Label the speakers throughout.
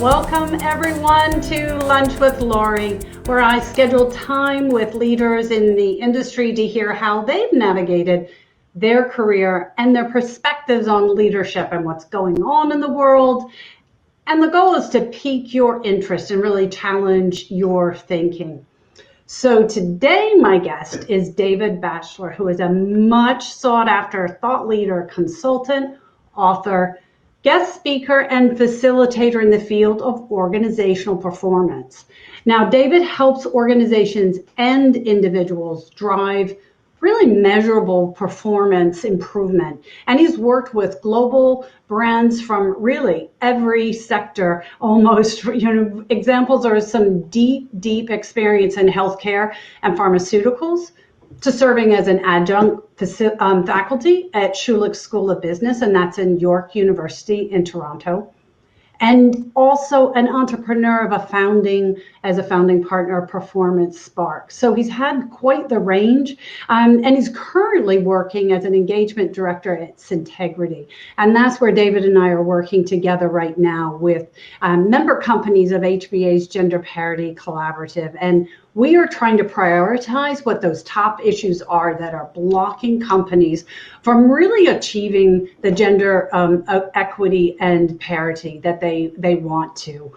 Speaker 1: Welcome everyone to Lunch with Laurie, where I schedule time with leaders in the industry to hear how they've navigated their career and their perspectives on leadership and what's going on in the world. And the goal is to pique your interest and really challenge your thinking. So today my guest is David Batchelor, who is a much sought after thought leader, consultant, author, guest speaker, and facilitator in the field of organizational performance. Now, David helps organizations and individuals drive really measurable performance improvement. And he's worked with global brands from really every sector almost. Examples are some deep experience in healthcare and pharmaceuticals, to serving as an adjunct faculty at Schulich School of Business, and that's in York University in Toronto. And also an entrepreneur as a founding partner of PerformanceSPARK. So he's had quite the range, and he's currently working as an engagement director at Syntegrity. And that's where David and I are working together right now with member companies of HBA's Gender Parity Collaborative. And we are trying to prioritize what those top issues are that are blocking companies from really achieving the gender equity and parity that they want to.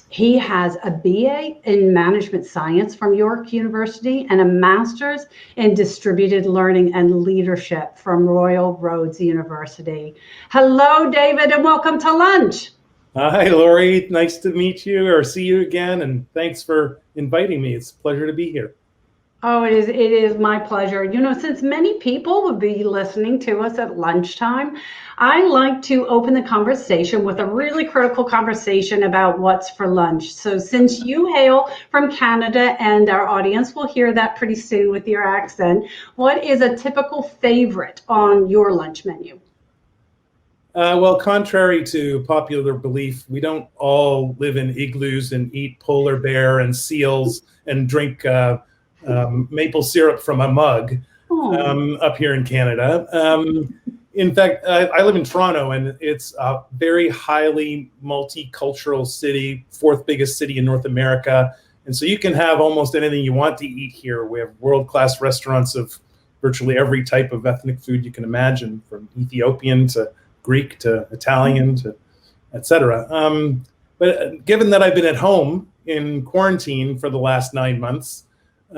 Speaker 1: He has a BA in management science from York University and a master's in distributed learning and leadership from Royal University. Hello, David, and welcome to lunch.
Speaker 2: Hi, Laurie. Nice to meet you or see you again, and thanks for inviting me. It's a pleasure to be here.
Speaker 1: Oh, it is my pleasure. Since many people will be listening to us at lunchtime, I like to open the conversation with a really critical conversation about what's for lunch. So since you hail from Canada, and our audience will hear that pretty soon with your accent, what is a typical favorite on your lunch menu?
Speaker 2: Well, contrary to popular belief, we don't all live in igloos and eat polar bear and seals and drink maple syrup from a mug up here in Canada. In fact, I live in Toronto, and it's a very highly multicultural city, fourth biggest city in North America. And so you can have almost anything you want to eat here. We have world-class restaurants of virtually every type of ethnic food you can imagine, from Ethiopian to Greek to Italian to etc. But given that I've been at home in quarantine for the last 9 months,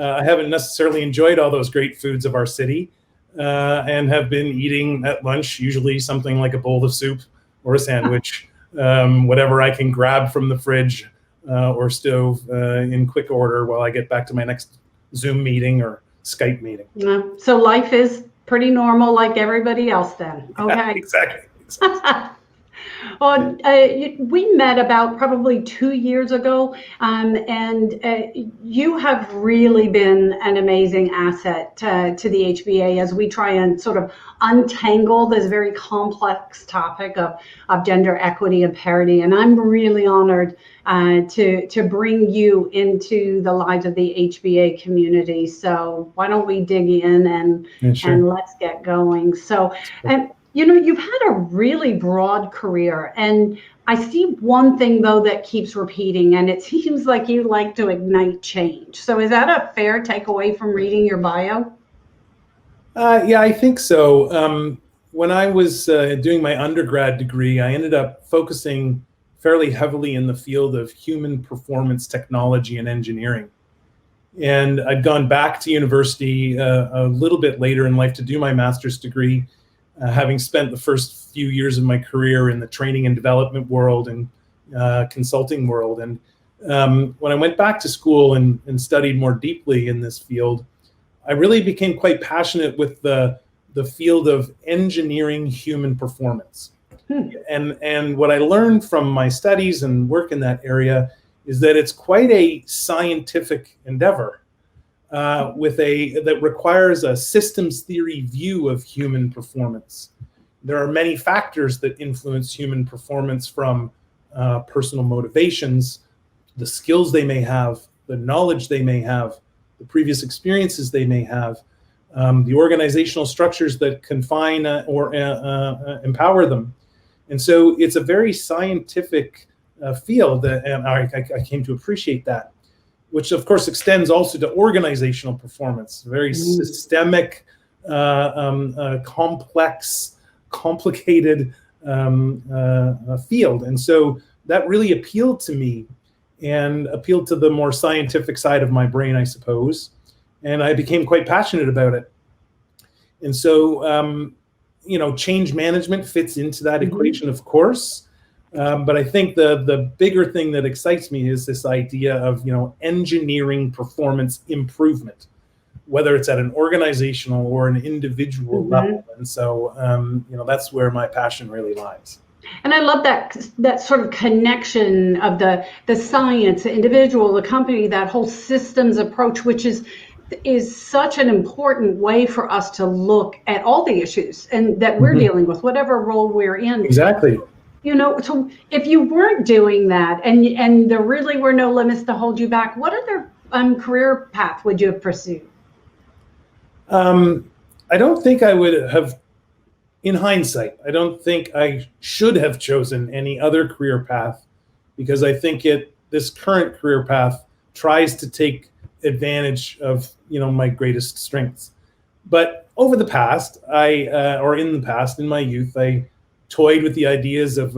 Speaker 2: I haven't necessarily enjoyed all those great foods of our city, and have been eating at lunch usually something like a bowl of soup or a sandwich, whatever I can grab from the fridge or stove in quick order while I get back to my next Zoom meeting or Skype meeting.
Speaker 1: Yeah. So life is pretty normal like everybody else then. Okay.
Speaker 2: Yeah, exactly.
Speaker 1: Well, we met about probably 2 years ago, and you have really been an amazing asset to the HBA as we try and sort of untangle this very complex topic of gender equity and parity. And I'm really honored to bring you into the lives of the HBA community. So why don't we dig in and let's get going. So, and you've had a really broad career, and I see one thing though that keeps repeating, and it seems like you like to ignite change. So is that a fair takeaway from reading your bio?
Speaker 2: Yeah, I think so. When I was doing my undergrad degree, I ended up focusing fairly heavily in the field of human performance technology and engineering. And I'd gone back to university a little bit later in life to do my master's degree, having spent the first few years of my career in the training and development world and consulting world. And when I went back to school and studied more deeply in this field, I really became quite passionate with the field of engineering human performance. And what I learned from my studies and work in that area is that it's quite a scientific endeavor that requires a systems theory view of human performance. There are many factors that influence human performance, from personal motivations, the skills they may have, the knowledge they may have, the previous experiences they may have, the organizational structures that confine or empower them. And so it's a very scientific field, and I came to appreciate that, which of course extends also to organizational performance, very systemic, complex, complicated field. And so that really appealed to me and appealed to the more scientific side of my brain, I suppose. And I became quite passionate about it. And so, change management fits into that equation, of course. But I think the bigger thing that excites me is this idea of, engineering performance improvement, whether it's at an organizational or an individual level. And so, that's where my passion really lies.
Speaker 1: And I love that sort of connection of the science, the individual, the company, that whole systems approach, which is such an important way for us to look at all the issues and that we're dealing with, whatever role we're in.
Speaker 2: Exactly.
Speaker 1: So if you weren't doing that and there really were no limits to hold you back, what other career path would you have pursued?
Speaker 2: I don't think I would have, in hindsight, I don't think I should have chosen any other career path, because I think this current career path tries to take advantage of, my greatest strengths. But over the past, in my youth, I toyed with the ideas of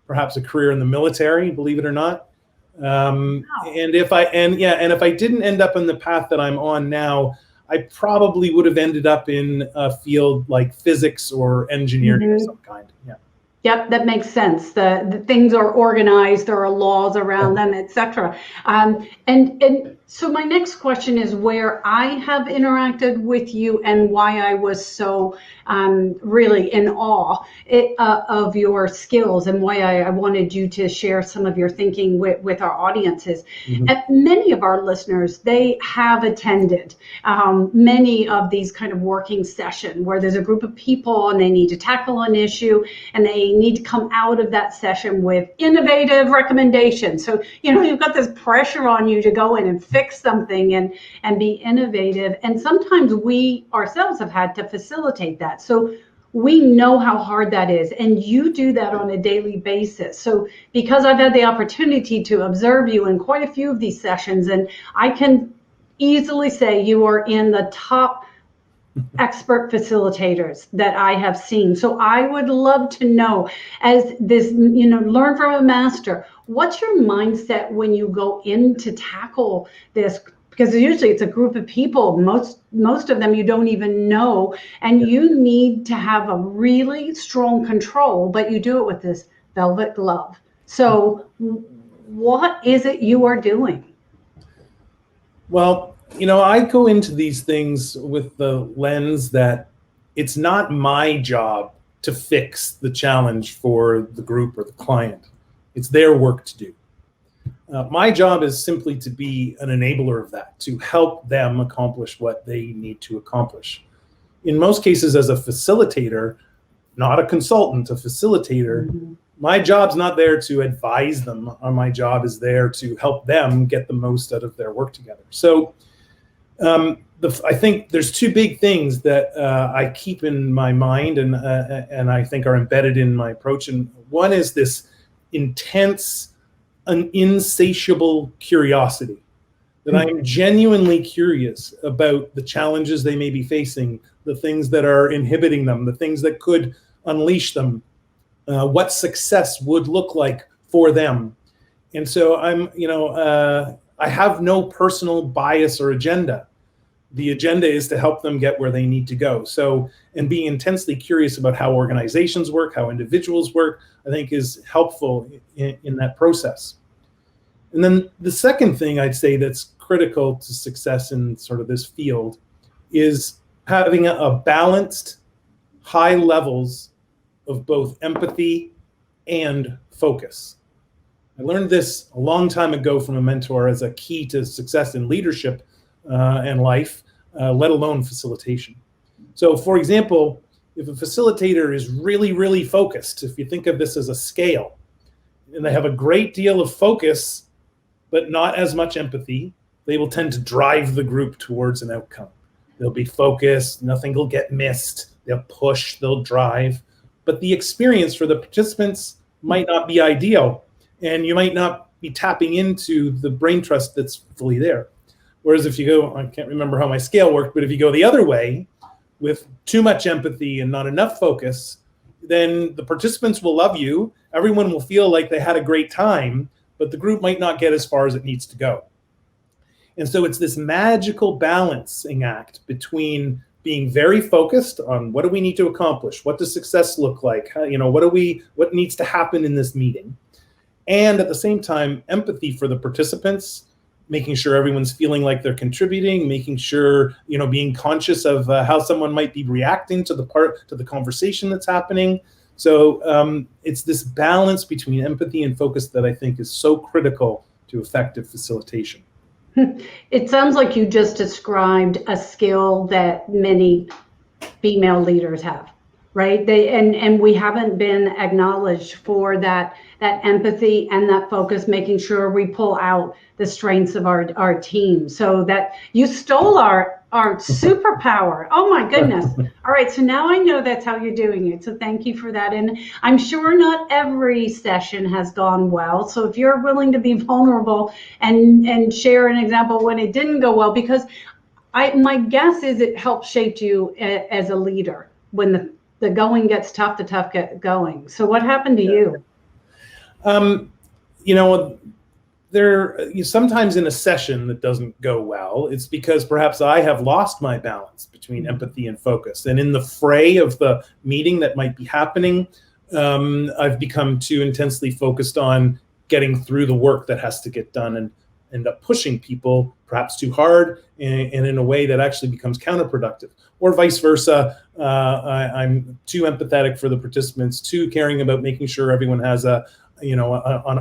Speaker 2: perhaps a career in the military, believe it or not. And if I didn't end up in the path that I'm on now, I probably would have ended up in a field like physics or engineering of some kind. Yeah.
Speaker 1: Yep, that makes sense. The things are organized, there are laws around them, etc. And so my next question is where I have interacted with you and why I was so really in awe of your skills and why I wanted you to share some of your thinking with our audiences. Many of our listeners, they have attended many of these kind of working sessions where there's a group of people and they need to tackle an issue and they need to come out of that session with innovative recommendations. So, you've got this pressure on you to go in and fix something and be innovative. And sometimes we ourselves have had to facilitate that. So we know how hard that is. And you do that on a daily basis. So because I've had the opportunity to observe you in quite a few of these sessions, and I can easily say you are in the top expert facilitators that I have seen. So I would love to know, as this, learn from a master, what's your mindset when you go in to tackle this? Because usually it's a group of people, most of them you don't even know, and you need to have a really strong control, but you do it with this velvet glove. So what is it you are doing?
Speaker 2: Well, I go into these things with the lens that it's not my job to fix the challenge for the group or the client. It's their work to do. My job is simply to be an enabler of that, to help them accomplish what they need to accomplish. In most cases, as a facilitator, not a consultant, a facilitator, my job's not there to advise them. My job is there to help them get the most out of their work together. So I think there's two big things that I keep in my mind and I think are embedded in my approach. And one is this intense, an insatiable curiosity, that I'm genuinely curious about the challenges they may be facing, the things that are inhibiting them, the things that could unleash them, what success would look like for them. And so I have no personal bias or agenda. The agenda is to help them get where they need to go. So, and being intensely curious about how organizations work, how individuals work, I think is helpful in that process. And then the second thing I'd say that's critical to success in sort of this field is having a balanced, high levels of both empathy and focus. I learned this a long time ago from a mentor as a key to success in leadership and life, let alone facilitation. So for example, if a facilitator is really, really focused, if you think of this as a scale, and they have a great deal of focus, but not as much empathy, they will tend to drive the group towards an outcome. They'll be focused, nothing will get missed, they'll push, they'll drive, but the experience for the participants might not be ideal. and you might not be tapping into the brain trust that's fully there. Whereas if you go, I can't remember how my scale worked, but if you go the other way with too much empathy and not enough focus, then the participants will love you. Everyone will feel like they had a great time, but the group might not get as far as it needs to go. And so it's this magical balancing act between being very focused on what do we need to accomplish? What does success look like? How, what needs to happen in this meeting? And at the same time, empathy for the participants, making sure everyone's feeling like they're contributing, making sure, being conscious of how someone might be reacting to the conversation that's happening. So it's this balance between empathy and focus that I think is so critical to effective facilitation.
Speaker 1: It sounds like you just described a skill that many female leaders have, right? And we haven't been acknowledged for that empathy and that focus, making sure we pull out the strengths of our team. So that you stole our superpower. Oh my goodness. All right, so now I know that's how you're doing it. So thank you for that. And I'm sure not every session has gone well. So if you're willing to be vulnerable and share an example when it didn't go well, because my guess is it helped shape you as a leader when the going gets tough, the tough get going. So what happened to you?
Speaker 2: Sometimes in a session that doesn't go well, it's because perhaps I have lost my balance between empathy and focus. And in the fray of the meeting that might be happening, I've become too intensely focused on getting through the work that has to get done and end up pushing people perhaps too hard and in a way that actually becomes counterproductive. Or vice versa, I'm too empathetic for the participants, too caring about making sure everyone has an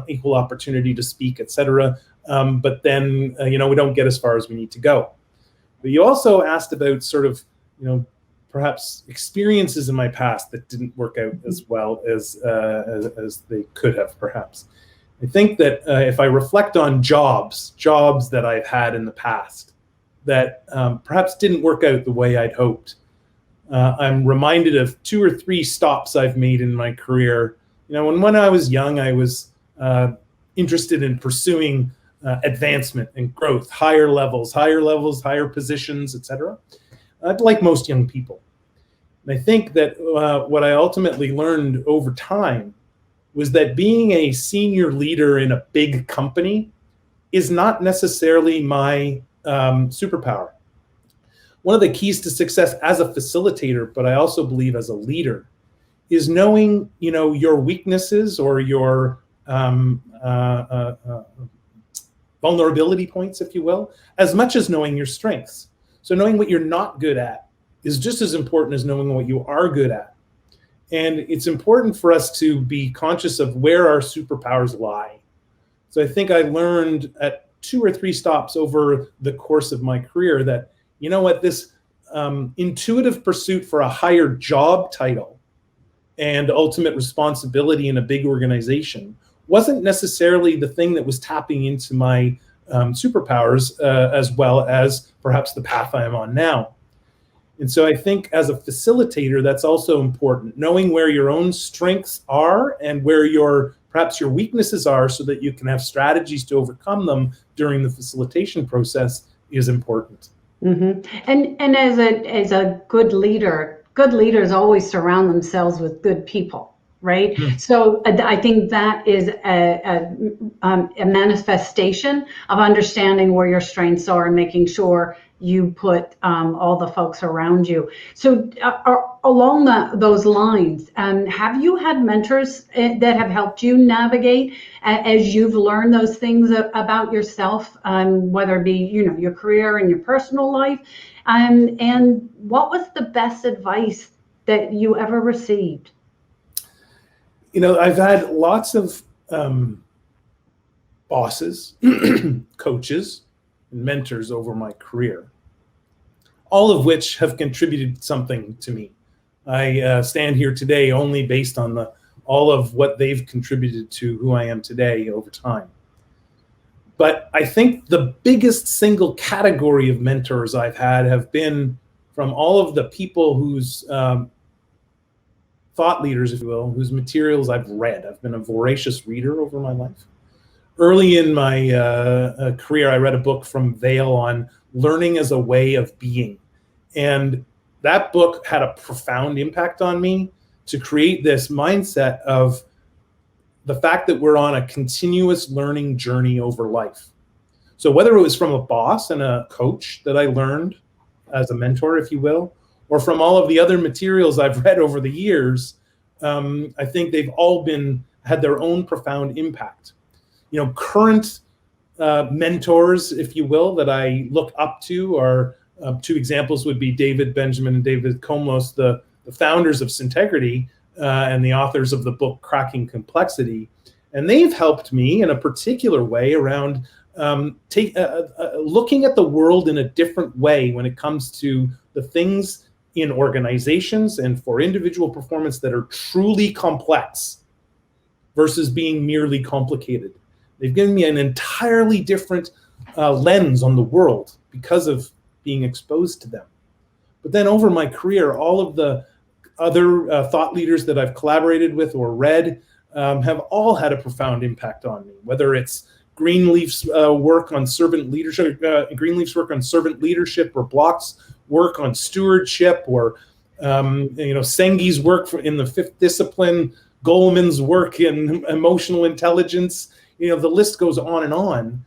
Speaker 2: equal opportunity to speak, etc. But then, we don't get as far as we need to go. But you also asked about sort of, perhaps experiences in my past that didn't work out as well as they could have, perhaps. I think that if I reflect on jobs that I've had in the past that perhaps didn't work out the way I'd hoped, I'm reminded of 2 or 3 stops I've made in my career. When I was young, I was interested in pursuing advancement and growth, higher levels, higher positions, etc. Like most young people. And I think that what I ultimately learned over time was that being a senior leader in a big company is not necessarily my superpower. One of the keys to success as a facilitator, but I also believe as a leader, is knowing, your weaknesses or your vulnerability points, if you will, as much as knowing your strengths. So knowing what you're not good at is just as important as knowing what you are good at. And it's important for us to be conscious of where our superpowers lie. So I think I learned at 2 or 3 stops over the course of my career that, this intuitive pursuit for a higher job title and ultimate responsibility in a big organization wasn't necessarily the thing that was tapping into my superpowers as well as perhaps the path I am on now. And so I think as a facilitator, that's also important, knowing where your own strengths are and where perhaps your weaknesses are so that you can have strategies to overcome them during the facilitation process is important.
Speaker 1: Mm-hmm. And as a good leaders always surround themselves with good people, right? Mm-hmm. So I think that is a manifestation of understanding where your strengths are and making sure you put all the folks around you. So along those lines, have you had mentors that have helped you navigate as you've learned those things about yourself, whether it be, your career and your personal life? And what was the best advice that you ever received?
Speaker 2: I've had lots of bosses, coaches, and mentors over my career, all of which have contributed something to me. I stand here today only based on all of what they've contributed to who I am today over time. But I think the biggest single category of mentors I've had have been from all of the people whose thought leaders, if you will, whose materials I've read. I've been a voracious reader over my life. Early in my career, I read a book from Vail on learning as a way of being. And that book had a profound impact on me to create this mindset of the fact that we're on a continuous learning journey over life. So whether it was from a boss and a coach that I learned as a mentor, if you will, or from all of the other materials I've read over the years, I think they've all had their own profound impact. Current mentors, if you will, that I look up to are two examples would be David Benjamin and David Komlos, the founders of Syntegrity and the authors of the book Cracking Complexity. And they've helped me in a particular way around looking at the world in a different way when it comes to the things in organizations and for individual performance that are truly complex versus being merely complicated. They've given me an entirely different lens on the world because of being exposed to them. But then over my career, all of the other thought leaders that I've collaborated with or read have all had a profound impact on me, whether it's Greenleaf's work on servant leadership, or Block's work on stewardship, or Sengi's work in the fifth discipline, Goleman's work in emotional intelligence. The list goes on and on.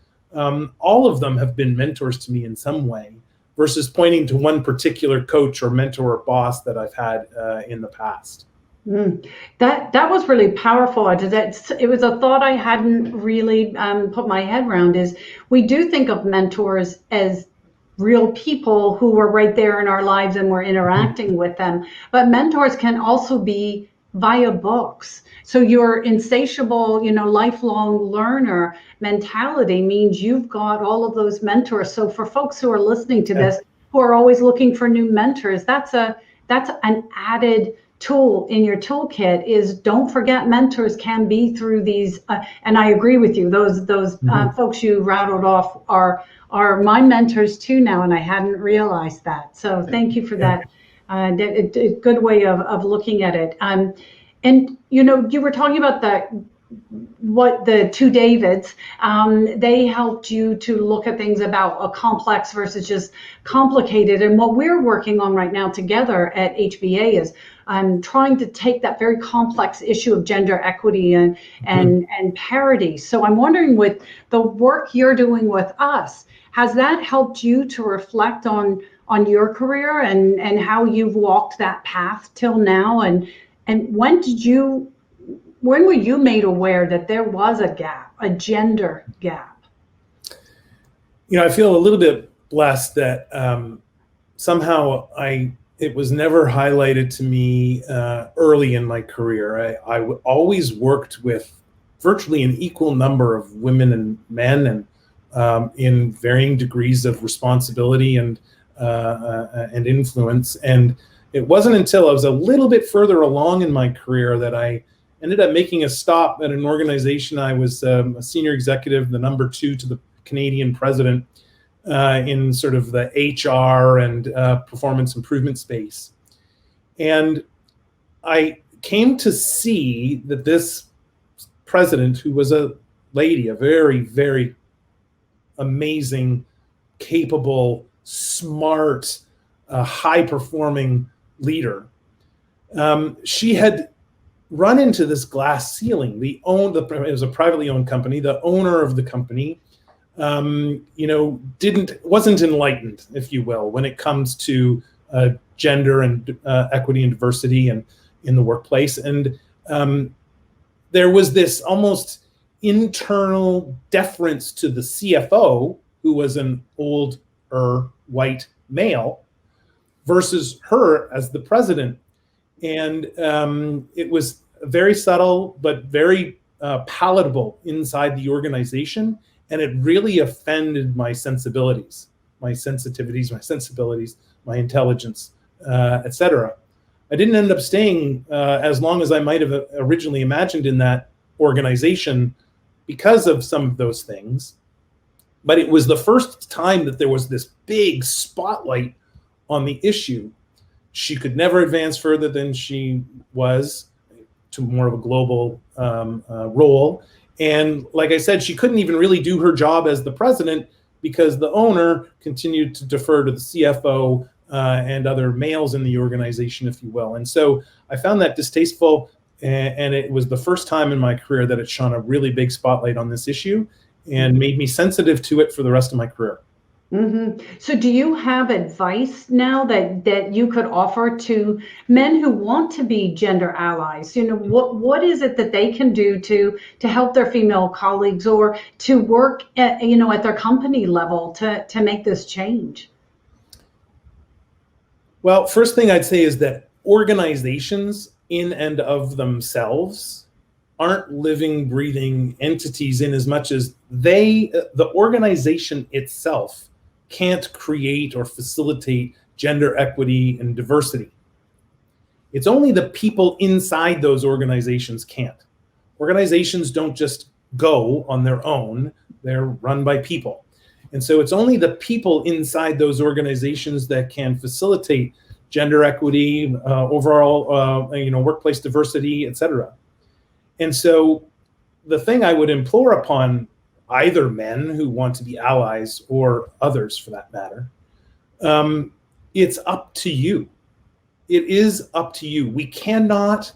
Speaker 2: All of them have been mentors to me in some way, versus pointing to one particular coach or mentor or boss that I've had in the past.
Speaker 1: That was really powerful. It was a thought I hadn't really put my head around. Is we do think of mentors as real people who were right there in our lives and we're interacting with them, but mentors can also be via books. So your insatiable, lifelong learner mentality means you've got all of those mentors. So for folks who are listening to this, who are always looking for new mentors, that's an added tool in your toolkit. Is don't forget mentors can be through these. And I agree with you. Those folks you rattled off are my mentors too now, and I hadn't realized that. So thank you for that. A good way of looking at it. And you were talking about the two Davids, they helped you to look at things about a complex versus just complicated. And what we're working on right now together at HBA is trying to take that very complex issue of gender equity and parity. So I'm wondering, with the work you're doing with us, has that helped you to reflect on your career and how you've walked that path till now? And when were you made aware that there was a gap, a gender gap?
Speaker 2: I feel a little bit blessed that somehow it was never highlighted to me early in my career. I always worked with virtually an equal number of women and men, and in varying degrees of responsibility and influence. And it wasn't until I was a little bit further along in my career that I ended up making a stop at an organization. I was a senior executive, the number 2 to the Canadian president in sort of the HR and performance improvement space. And I came to see that this president, who was a lady, a very, very amazing, capable, smart, high-performing leader, she had run into this glass ceiling. It was a privately owned company. The owner of the company, wasn't enlightened, if you will, when it comes to gender and equity and diversity and in the workplace. And there was this almost internal deference to the CFO, who was an older white male, versus her as the president. And it was very subtle, but very palatable inside the organization. And it really offended my sensibilities, my sensitivities, my sensibilities, my intelligence, etc. I didn't end up staying as long as I might have originally imagined in that organization because of some of those things. But it was the first time that there was this big spotlight on the issue. She could never advance further than she was to more of a global role. And like I said, she couldn't even really do her job as the president because the owner continued to defer to the CFO and other males in the organization, if you will. And so I found that distasteful, and it was the first time in my career that it shone a really big spotlight on this issue and made me sensitive to it for the rest of my career.
Speaker 1: So do you have advice now that you could offer to men who want to be gender allies? What is it that they can do to help their female colleagues or to work at their company level to make this change?
Speaker 2: Well, first thing I'd say is that organizations in and of themselves aren't living, breathing entities in as much as the organization itself can't create or facilitate gender equity and diversity. It's only the people inside those organizations can't. Organizations don't just go on their own, they're run by people. And so it's only the people inside those organizations that can facilitate gender equity, overall workplace diversity, et cetera. And so the thing I would implore upon either men who want to be allies or others for that matter, it's up to you. It is up to you. We cannot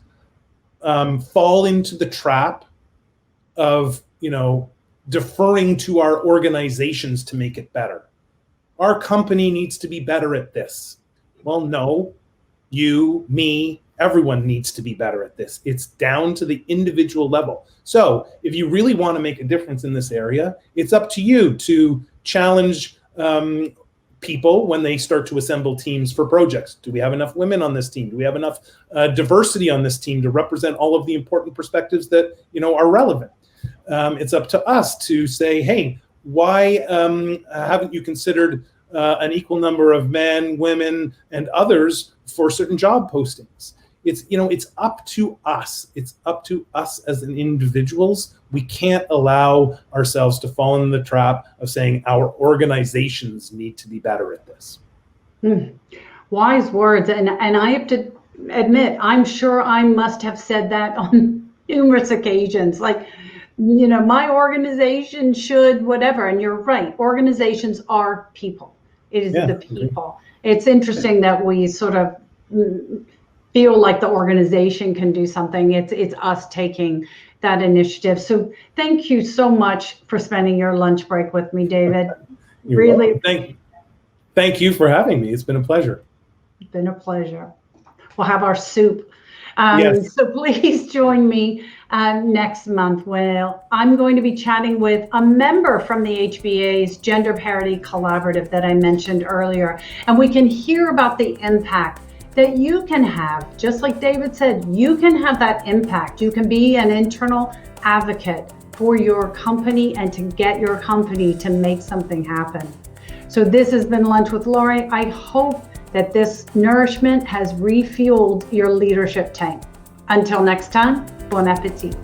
Speaker 2: fall into the trap of, deferring to our organizations to make it better. Our company needs to be better at this. Well, no, you, me, everyone needs to be better at this. It's down to the individual level. So if you really want to make a difference in this area, it's up to you to challenge people when they start to assemble teams for projects. Do we have enough women on this team? Do we have enough diversity on this team to represent all of the important perspectives that are relevant? It's up to us to say, hey, why haven't you considered an equal number of men, women, and others for certain job postings? It's up to us. It's up to us as individuals. We can't allow ourselves to fall in the trap of saying our organizations need to be better at this.
Speaker 1: Wise words. And I have to admit, I'm sure I must have said that on numerous occasions. Like, my organization should whatever. And you're right. Organizations are people. It is the people. It's interesting that we sort of feel like the organization can do something. It's us taking that initiative. So thank you so much for spending your lunch break with me, David.
Speaker 2: You're
Speaker 1: really
Speaker 2: welcome. Thank you for having me. It's been a pleasure.
Speaker 1: It's been a pleasure. We'll have our soup.
Speaker 2: Yes.
Speaker 1: So please join me next month when I'm going to be chatting with a member from the HBA's Gender Parity Collaborative that I mentioned earlier. And we can hear about the impact that you can have. Just like David said, you can have that impact. You can be an internal advocate for your company and to get your company to make something happen. So this has been Lunch with Laurie. I hope that this nourishment has refueled your leadership tank. Until next time, bon appetit.